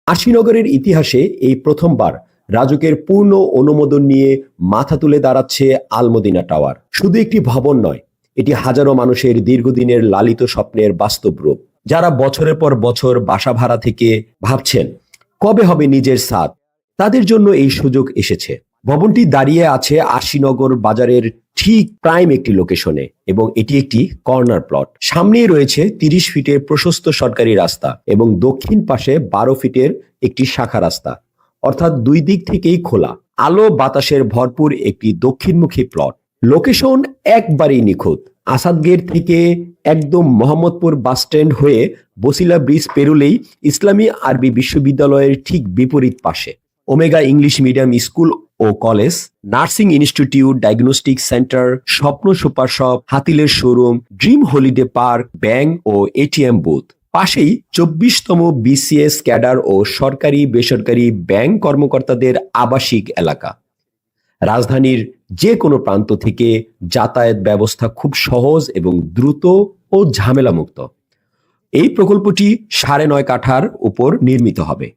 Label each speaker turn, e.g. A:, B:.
A: আশিনগরের ইতিহাসে এই প্রথমবার রাজুকের পূর্ণ অনুমোদন নিয়ে মাথা তুলে দাঁড়াচ্ছে আলমদিনা টাওয়ার। শুধু একটি ভবন নয়, এটি হাজারো মানুষের দীর্ঘদিনের লালিত স্বপ্নের বাস্তব রূপ। যারা বছরের পর বছর বাসা ভাড়া থেকে ভাবছেন কবে হবে নিজের ছাদ, তাদের জন্য এই সুযোগ এসেছে। ভবনটি দাঁড়িয়ে আছে আশিনগর বাজারের ঠিক প্রাইম একটি লোকেশনে এবং এটি একটি কর্নার প্লট। সামনেই রয়েছে 30 ফিটের প্রশস্ত সরকারি রাস্তা এবং দক্ষিণ পাশে 12 ফিটের একটি শাখা রাস্তা, অর্থাৎ দুই দিক থেকেই খোলা আলো বাতাসের ভরপুর একটি দক্ষিণমুখী প্লট। লোকেশন একবারেই নিখুঁত। আসাদ গেট থেকে একদম মোহাম্মদপুর বাস স্ট্যান্ড হয়ে বসিলা ব্রিজ পেরুলেই ইসলামী আরবি বিশ্ববিদ্যালয়ের ঠিক বিপরীত পাশে ওমেগা ইংলিশ মিডিয়াম স্কুল ও college, nursing institute, diagnostic centre, Swapno super shop, হাতিলের showroom, dream holiday park, bank ও এটিএম বুথ। পাশেই 24তম বিসিএস ক্যাডার ও সরকারি বেসরকারি ব্যাংক কর্মকর্তাদের আবাসিক এলাকা। রাজধানীর যে কোনো প্রান্ত থেকে যাতায়াত ব্যবস্থা খুব সহজ এবং দ্রুত ও ঝামেলামুক্ত। এই প্রকল্পটি 9.5 কাঠার উপর নির্মিত হবে।